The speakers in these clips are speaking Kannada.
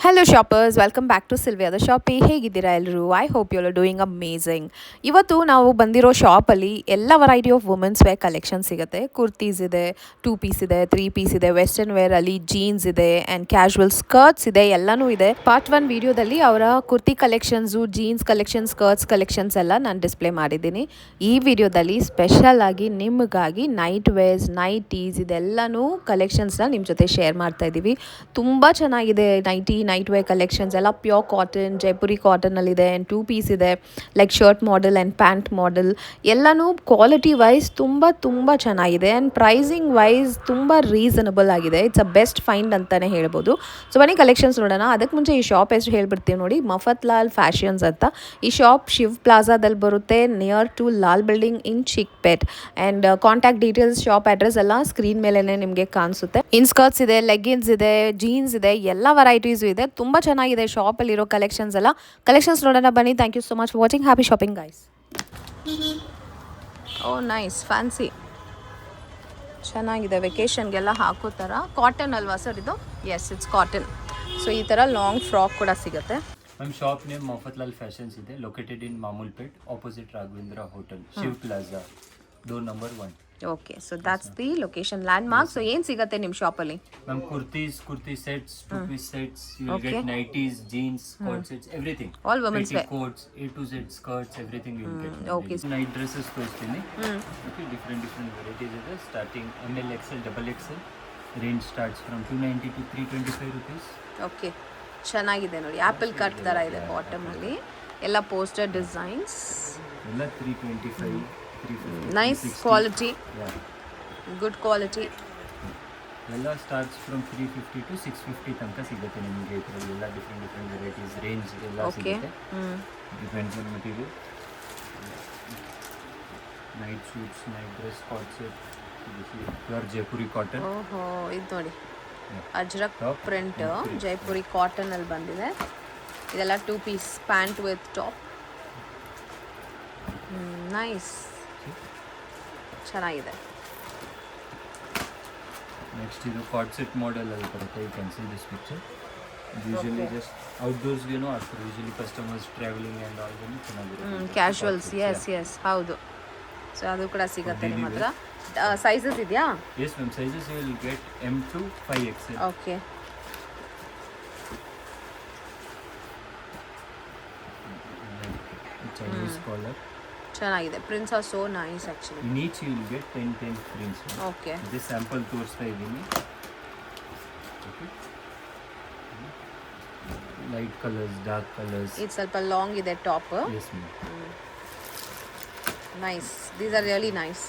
Hello shoppers, welcome back to Sylvia the shoppy. ಹೇಗಿದ್ದೀರಾ ಎಲ್ಲರೂ? I hope you are doing amazing. ಇವತ್ತು ನಾವು ಬಂದಿರೋ ಶಾಪಲ್ಲಿ ಎಲ್ಲ variety of women's wear collection ಸಿಗುತ್ತೆ. ಕುರ್ತೀಸ್ ಇದೆ, 2 ಪೀಸ್ ಇದೆ, 3 ಪೀಸ್ ಇದೆ, ವೆಸ್ಟರ್ನ್ ವೇರಲ್ಲಿ ಜೀನ್ಸ್ ಇದೆ ಆ್ಯಂಡ್ ಕ್ಯಾಶುವಲ್ ಸ್ಕರ್ಟ್ಸ್ ಇದೆ, ಎಲ್ಲನೂ ಇದೆ. ಪಾರ್ಟ್ 1 ವಿಡಿಯೋದಲ್ಲಿ ಅವರ kurti collections, jeans collection, skirts collections ಎಲ್ಲ ನಾನು ಡಿಸ್ಪ್ಲೇ ಮಾಡಿದ್ದೀನಿ. ಈ ವಿಡಿಯೋದಲ್ಲಿ ಸ್ಪೆಷಲ್ ಆಗಿ ನಿಮಗಾಗಿ ನೈಟ್ ವೇರ್ಸ್, ನೈಟೀಸ್ ಇದೆಲ್ಲನೂ ಕಲೆಕ್ಷನ್ಸ್ನ ನಿಮ್ಮ ಜೊತೆ ಶೇರ್ ಮಾಡ್ತಾ ಇದ್ದೀವಿ. ತುಂಬ ಚೆನ್ನಾಗಿದೆ ನೈಟ್ ವೇರ್ ಕಲೆಕ್ಷನ್ಸ್ ಎಲ್ಲ. ಪ್ಯೂರ್ ಕಾಟನ್, ಜೈಪುರಿ ಕಾಟನಲ್ಲಿದೆ ಆ್ಯಂಡ್ 2 ಪೀಸ್ ಇದೆ, like shirt model and pant model. ಎಲ್ಲನೂ ಕ್ವಾಲಿಟಿ ವೈಸ್ ತುಂಬ ಚೆನ್ನಾಗಿದೆ ಆ್ಯಂಡ್ ಪ್ರೈಸಿಂಗ್ ವೈಸ್ ತುಂಬ ರೀಸನಬಲ್ ಆಗಿದೆ. ಇಟ್ಸ್ ಅ ಬೆಸ್ಟ್ ಫೈಂಡ್ ಅಂತಲೇ ಹೇಳ್ಬೋದು. ಸೊ ಬನ್ನಿ ಕಲೆಕ್ಷನ್ಸ್ ನೋಡೋಣ. ಅದಕ್ಕೆ ಮುಂಚೆ ಈ ಶಾಪ್ ಹೆಸರು ಹೇಳ್ಬಿಡ್ತೀವಿ ನೋಡಿ, ಮಫತ್ಲಾಲ್ ಫ್ಯಾಷನ್ಸ್ ಅಂತ. ಈ ಶಾಪ್ ಶಿವ್ ಪ್ಲಾಜಾದಲ್ಲಿ ಬರುತ್ತೆ, near to Lal building in Chickpet. And contact details, shop address ಎಲ್ಲ ಸ್ಕ್ರೀನ್ ಮೇಲೇ ನಿಮಗೆ ಕಾಣಿಸುತ್ತೆ. ಇನ್ಸ್ಕರ್ಟ್ಸ್ ಇದೆ, ಲೆಗ್ಗಿನ್ಸ್ ಇದೆ, ಜೀನ್ಸ್ ಇದೆ, ಎಲ್ಲ ವೆರೈಟೀಸು ಇದೆ. ತುಂಬ ಚೆನ್ನಾಗಿದೆ ಶಾಪಲ್ಲಿರೋ ಕಲೆಕ್ಷನ್ಸ್ ಎಲ್ಲ. ಕಲೆಕ್ಷನ್ಸ್ ನೋಡೋಣ ಬನ್ನಿ. Thank you so much for watching. Happy shopping guys. Oh nice, fancy, ಚೆನ್ನಾಗಿದೆ. ವೆಕೇಷನ್ಗೆಲ್ಲ ಹಾಕೋ ಥರ. ಕಾಟನ್ ಅಲ್ವಾ ಸರ್ ಇದು? S, it's cotton. ಸೊ ಈ ಥರ ಲಾಂಗ್ ಫ್ರಾಕ್ ಕೂಡ ಸಿಗುತ್ತೆ. Ma'am shop name Mafatlal fashions ಇದೆ, located in Mamulpet, opposite Raghavendra hotel, Shiv plaza, door number 1. Okay, so that's the location, landmark. So ಏನು ಸಿಗುತ್ತೆ ನಿಮ್ಮ ಶಾಪಲ್ಲಿ? Ma'am kurti sets, 2 piece sets, you will get nighties, jeans, coat sets, everything. All women's wear coats, A to Z skirts, everything you will get. Okay. Night dresses ತೋರಿಸ್ತೀನಿ. ಓಕೆ, ಡಿಫ್ರೆಂಟ್ ವೆರೈಟೀಸ್ ಇದೆ. Starting ML, XL, XXL range starts from 290 to 325 rupees. Okay, ಚೆನ್ನಾಗಿದೆ ನೋಡಿ. ಆ್ಯಪಲ್ ಕಟ್ ಥರ ಇದೆ ಬಾಟಮಲ್ಲಿ. ಎಲ್ಲ ಪೋಸ್ಟರ್ ಡಿಸೈನ್ಸ್, ಎಲ್ಲ 325, 350, nice 360. Quality, Yeah. Good quality. ಎಲ್ಲ ಸ್ಟಾರ್ಟ್ಸ್ ಫ್ರಮ್ 350 to 650 ತನಕ ಸಿಗುತ್ತೆ ನಿಮಗೆ. ಇದರಲ್ಲಿ ಎಲ್ಲ ಡಿಫ್ರೆಂಟ್ ವೆರೈಟೀಸ್, ರೇಂಜ್ ಎಲ್ಲ ಓಕೆ, ಸಿಗುತ್ತೆ. Depends on material. Night suits, night dress, cot set, pure Jaipuri cotton. ಓಹೋ, ಇದು ನೋಡಿ Ajrak Top print, and print. ಜೈಪುರಿ ಕಾಟನಲ್ಲಿ ಬಂದಿದೆ. ಇದೆಲ್ಲ 2 piece pant with top. Nice, ಚೆನ್ನಾಗಿದೆ. ನೆಕ್ಸ್ಟ್ ಇದು ಕಾಟ್ ಸೆಟ್ ಮಾಡೆಲ್ ಅಲ್ಲಿ ಬರುತ್ತೆ. You can see this picture. Usually just ಔಟ್ಡೋರ್ಸ್ಗೇನೋ ಆಗ್ತಾರೆ. ಯೂಶಲಿ ಕಸ್ಟಮರ್ಸ್ ಟ್ರಾವೆಲಿಂಗ್ ಆ್ಯಂಡ್ ಆಲ್ಗೇನು ಚೆನ್ನಾಗಿರುತ್ತೆ. ಕ್ಯಾಶುವಲ್ಸ್, ಎಸ್ ಹೌದು. ಸೊ ಅದು ಕೂಡ ಸಿಗುತ್ತೆ ನಿಮ್ಮ ಹತ್ರ. ಸೈಜಸ್ ಇದೆಯಾ? Yes ma'am, sizes you will get M to 5XL. Okay, Chinese collar. ಚೆನ್ನಾಗಿದೆ. Prints are so nice actually. In each you will get 10 prints. Okay, ಇದು ಸ್ಯಾಂಪಲ್ ತೋರಿಸ್ತಾ ಇದ್ದೀನಿ. Light colours, dark colours. ಇದು ಸ್ವಲ್ಪ ಲಾಂಗ್ ಇದೆ top. Yes ma'am. Nice, these are really nice.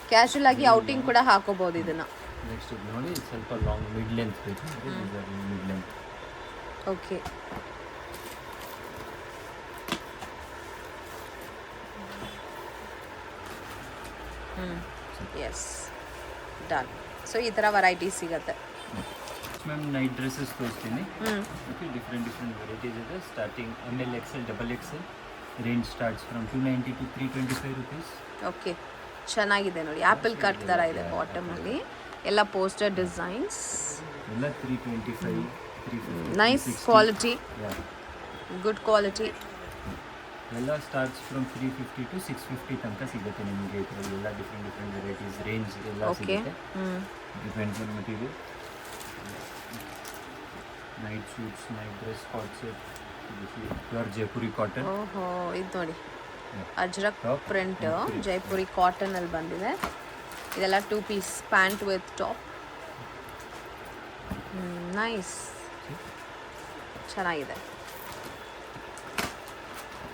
Casual ಆಗಿ ಔಟಿಂಗ್ ಕೂಡ ಹಾಕೋಬಹುದು ಇದನ್ನ. ನೆಕ್ಸ್ಟ್ ಇದು ನೋಡಿ, ಇದು ಸ್ವಲ್ಪ ಲಾಂಗ್ ಮಿಡ್ ಲೆಂತ್ ಬೇಕು. Mid length. Okay, yes, done. So ಈ ಥರ ವೆರೈಟೀಸ್ ಸಿಗುತ್ತೆ. ಮ್ಯಾಮ್ ನೈಟ್ ಡ್ರೆಸ್ಸಸ್ ತೋರಿಸ್ತೀನಿ. ಓಕೆ, ಡಿಫ್ರೆಂಟ್ ವೆರೈಟೀಸ್ ಇದೆ. Starting ML, XL, XXL range starts from 290 to 325 rupees. Okay, ಚೆನ್ನಾಗಿದೆ ನೋಡಿ. ಆ್ಯಪಲ್ ಕಟ್ ಥರ ಇದೆ ಬಾಟಮಲ್ಲಿ. ಎಲ್ಲ ಪೋಸ್ಟರ್ ಡಿಸೈನ್ಸ್, ಎಲ್ಲ 325, 350, nice 360. Quality, Yeah. Good quality. ಎಲ್ಲ ಸ್ಟಾರ್ಟ್ಸ್ ಫ್ರಮ್ 350 to 650 ತನಕ ಸಿಗುತ್ತೆ ನಿಮಗೆ. ಇದರಲ್ಲಿ ಎಲ್ಲ ಡಿಫ್ರೆಂಟ್ ವೆರೈಟೀಸ್, ರೇಂಜ್ ಎಲ್ಲ ಓಕೆ, ಸಿಗುತ್ತೆ. Depends on material. Night suits, night dress, cot set, pure Jaipuri cotton. ಓಹೋ, ಇದು ನೋಡಿ Ajrak Top print, and print. ಜೈಪುರಿ ಕಾಟನಲ್ಲಿ ಬಂದಿದೆ. ಇದೆಲ್ಲ 2 piece pant with top. Nice, ಚೆನ್ನಾಗಿದೆ.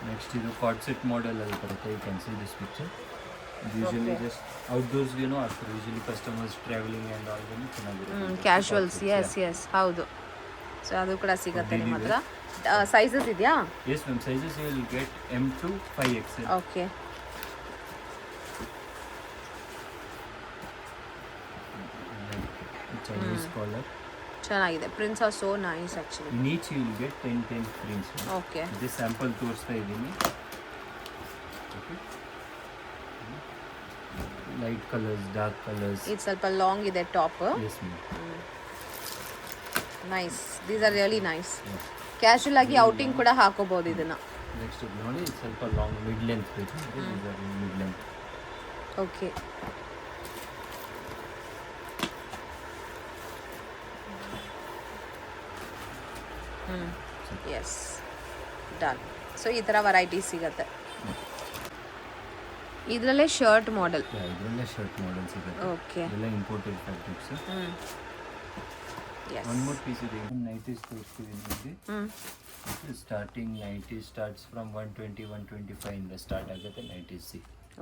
ನೆಕ್ಸ್ಟ್ ಇದು ಕಾಟ್ ಸೆಟ್ ಮಾಡೆಲ್ ಅಲ್ಲಿ ಬರುತ್ತೆ. You can see this picture. Usually just ಔಟ್ಡೋರ್ಸ್ಗೇನೋ ಆಗ್ತಾರೆ. ಯೂಶಲಿ ಕಸ್ಟಮರ್ಸ್ ಟ್ರಾವೆಲಿಂಗ್ ಆ್ಯಂಡ್ ಆಲ್ಗೇನು ಚೆನ್ನಾಗಿರುತ್ತೆ. ಕ್ಯಾಶುವಲ್ಸ್, ಎಸ್ ಹೌದು. ಸೊ ಅದು ಕೂಡ ಸಿಗುತ್ತೆ ನಿಮ್ಮ ಹತ್ರ. ಸೈಜಸ್ ಇದೆಯಾ? Yes ma'am, sizes you will get M to 5XL. Okay, Chinese collar. ಚೆನ್ನಾಗಿದೆ. Prints are so nice actually. In each you will get 10 prints. Okay, ಇದು ಸ್ಯಾಂಪಲ್ ತೋರಿಸ್ತಾ ಇದ್ದೀನಿ. Light colours, dark colours. ಇದು ಸ್ವಲ್ಪ ಲಾಂಗ್ ಇದೆ top. Yes ma'am. Nice, these are really nice. Casual ಆಗಿ ಔಟಿಂಗ್ ಕೂಡ ಹಾಕೋಬಹುದು ಇದನ್ನ. ನೆಕ್ಸ್ಟ್ ಇದು ನೋಡಿ, ಸ್ವಲ್ಪ ಲಾಂಗ್ ಮಿಡ್ ಲೆಂತ್ ಬೇಕು, mid length. Okay, yes, done. So ಈ ಥರ ವೆರೈಟಿ ಸಿಗತ್ತೆ. ಇದರಲ್ಲೇ ಶರ್ಟ್ ಮಾಡೆಲ್. ಇದರಲ್ಲೇ ಶರ್ಟ್ ಮಾಡೆಲ್ ಸಿಗುತ್ತೆ. ಓಕೆ, ಎಲ್ಲ imported fabrics. Yes. One more piece ಇದೆ, ನೈಟೀಸ್ ತೋರಿಸ್ತೀವಿ ನಿಮಗೆ. ಸ್ಟಾರ್ಟಿಂಗ್ ನೈಟಿ ಸ್ಟಾರ್ಟ್ಸ್ ಫ್ರಮ್ 120 125 ಇಂದ ಸ್ಟಾರ್ಟ್ ಆಗುತ್ತೆ nighties.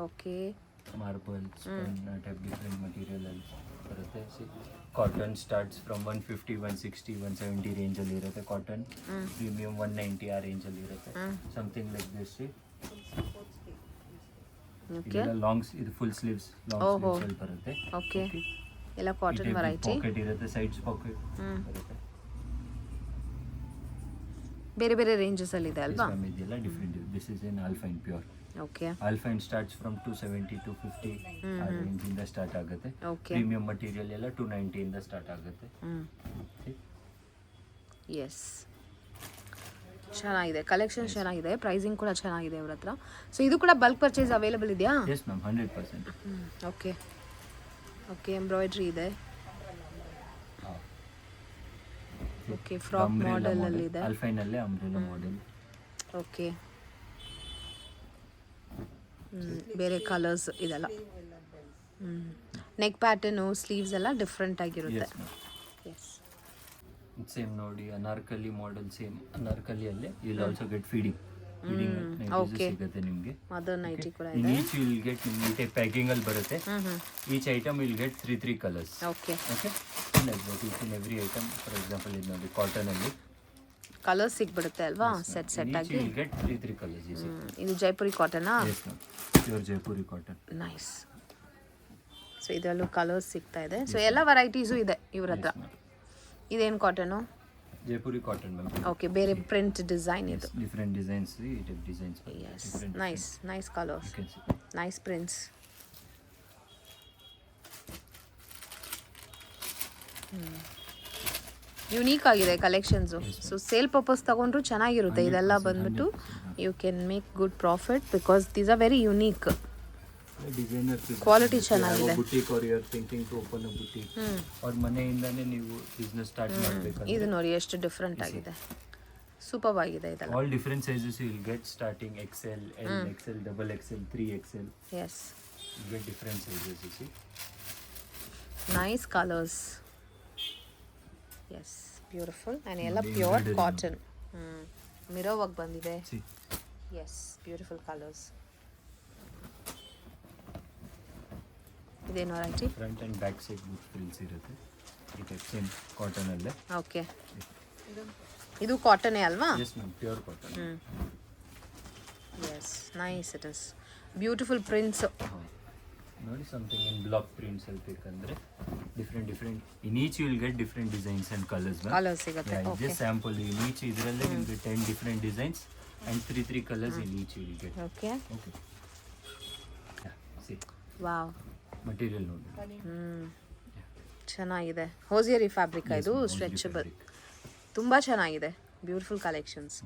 Okay, marble spun type different material ಅಲ್ಲಿ ಬರುತ್ತೆ. ಕಾಟನ್ ಸ್ಟಾರ್ಟ್ಸ್ ಫ್ರಮ್ 150 160 170 ರೇಂಜಲ್ಲಿ ಇರುತ್ತೆ. ಕಾಟನ್ ಪ್ರೀಮಿಯಂ 190 ಆ ರೇಂಜಲ್ಲಿ ಇರುತ್ತೆ. Something like this. ಇದೆಲ್ಲ ಲಾಂಗ್ಸ್, ಇದು ಫುಲ್ ಸ್ಲೀವ್ಸ್, ಲಾಂಗ್ ಸ್ಲೀವ್ಸ್ ಅಲ್ಲಿ ಬರುತ್ತೆ. ಓಕೆ, ಎಲ್ಲ ಕಾಟನ್ ವೆರೈಟಿ. ಪಾಕೆಟ್ ಇರುತ್ತೆ, ಸೈಡ್ಸ್ ಪಾಕೆಟ್ ಬರುತ್ತೆ. ಬೇರೆ ಬೇರೆ ರೇಂಜಸ್ ಅಲ್ಲಿ ಇದೆ ಅಲ್ವಾ? ಇದೆಲ್ಲ different. This is in alpine pure. Okay, alpine starts from 270 250 ಆ ರೇಂಜ್ ಇಂದ ಸ್ಟಾರ್ಟ್ ಆಗುತ್ತೆ. ಓಕೆ, ಪ್ರೀಮಿಯಂ ಮಟೀರಿಯಲ್ ಎಲ್ಲ 290 ಇಂದ ಸ್ಟಾರ್ಟ್ ಆಗುತ್ತೆ. ಎಸ್, ಚೆನ್ನಾಗಿದೆ ಕಲೆಕ್ಷನ್, ಚೆನ್ನಾಗಿದೆ, ಪ್ರೈಸಿಂಗ್ ಕೂಡ ಚೆನ್ನಾಗಿದೆ ಇವ್ರ ಹತ್ರ. ಸೊ ಇದು ಕೂಡ ಬಲ್ಕ್ ಪರ್ಚೇಸ್ ಅವೈಲೇಬಲ್ ಇದೆಯಾ? Yes ma'am, 100%. Okay, okay, embroidery ಇದೆ. ಓಕೆ, ಫ್ರಾಕ್ ಮಾಡೆಲ್ ಅಲ್ಲಿ ಇದೆ. ಆಲ್ಫೈನ್ ಅಲ್ಲೇ ಅಂಬ್ರೆಲಾ ಮಾಡೆಲ್. ಓಕೆ, ಬೇರೆ ಕಲರ್ಸ್ ಇದೆಲ್ಲ. ನೆಕ್ ಪ್ಯಾಟರ್ನು, ಸ್ಲೀವ್ಸ್ ಎಲ್ಲ ಡಿಫ್ರೆಂಟ್ ಆಗಿರುತ್ತೆ. ಎಸ್, ಸೇಮ್ ನೋಡಿ, ಅನಾರ್ಕಲಿ ಮಾಡೆಲ್. ಸೇಮ್ ಅನಾರ್ಕಲಿ ಅಲ್ಲೇ ವಿಲ್ ಆಲ್ಸೋ ಗೆಟ್ ಫೀಡಿಂಗ್ ಸಿಗುತ್ತೆ ನಿಮಗೆ. ಅದರ್ ನೈಟಿ ಕೂಡ ಇನ್ ಇದೆ. ಈಚ್ ವಿಲ್ ಗೆಟ್ ನಿಮಗೆ ಪ್ಯಾಕಿಂಗ್ ಅಲ್ಲಿ ಬರುತ್ತೆ. Each item will get 3 colours. Okay, okay, each in every item. For example ಇದು ನೋಡಿ, ಕಾಟನ್ ಅಲ್ಲಿ ಕಲರ್ಸ್ ಸಿಗ್ಬಿಡುತ್ತೆ ಅಲ್ವಾ? ಸೆಟ್ ಸೆಟ್ ಆಗಿ. Will get 3 colours. ಇದು ಜೈಪುರಿ ಕಾಟನಾ? Yes ma'am, pure Jaipuri cotton. Nice. So ಇದರಲ್ಲೂ ಕಲರ್ಸ್ ಸಿಗ್ತಾ ಇದೆ. ಸೊ ಎಲ್ಲ ವೆರೈಟೀಸು ಇದೆ ಇವ್ರ ಹತ್ರ. ಇದೇನು cotton? Jaipuri cotton ma'am. Okay, ಬೇರೆ ಪ್ರಿಂಟ್ ಡಿಸೈನ್ ಇದು. Different designs, designs. Yes, nice, nice colours, nice prints. Unique ಆಗಿದೆ ಕಲೆಕ್ಷನ್ಸು. ಸೊ ಸೇಲ್ ಪರ್ಪಸ್ ತಗೊಂಡ್ರು ಚೆನ್ನಾಗಿರುತ್ತೆ. ಇದೆಲ್ಲ ಬಂದ್ಬಿಟ್ಟು you can make good profit because these are very unique. Quality ಚೆನ್ನಾಗಿದೆ. Boutique are you are thinking to open a boutique, और ಮನೆಯಿಂದಾನೇ ನೀವು ಬಿಸ್ನೆಸ್ ಸ್ಟಾರ್ಟ್ ಮಾಡಬೇಕು. ಇದು ನೋಡಿ ಎಷ್ಟು ಡಿಫ್ರೆಂಟ್ ಆಗಿದೆ, ಸೂಪರ್ ಆಗಿದೆ ಇದೆಲ್ಲ. All different sizes you will get, starting XL, L, XL, double XL, 3XL. Yes, you get different sizes, you see. Nice colours. Yes, beautiful. And ಎಲ್ಲ ಪ್ಯೂರ್ ಕಾಟನ್. ಮಿರೋ ವರ್ಕ್ ಬಂದಿದೆ. See, yes, beautiful colours. ಇದೇನು variety? Front and back side ಬುಕ್ ಫ್ರಿಲ್ಸ್ ಇರುತ್ತೆ. ಇದು ಸೇಮ್ ಕಾಟನ್ ಅಲ್ಲೇ. ಓಕೆ, ಇದು ಕಾಟನೇ ಅಲ್ವಾ? Yes ma'am, pure cotton. Yes, nice. It is beautiful prints. ನೋಡಿ, ಸಮಥಿಂಗ್ ಇನ್ ಬ್ಲಾಕ್ ಪ್ರಿಂಟ್ಸ್ ಅಲ್ಲಿ ಬೇಕಂದ್ರೆ different in each you will get different designs and colours. Colours ಸಿಗುತ್ತೆ. Okay, just sample in each ಇದರಲ್ಲೇ ನಿಮಗೆ 10 different designs and 3 colours in each you will get. Okay, okay, see wow, material ನೋಡಿ. ಚೆನ್ನಾಗಿದೆ. ಹೋಸಿಯರಿ ಫ್ಯಾಬ್ರಿಕ್ ಇದು, ಸ್ಟ್ರೆಚಬಲ್, ತುಂಬ ಚೆನ್ನಾಗಿದೆ. Beautiful collections.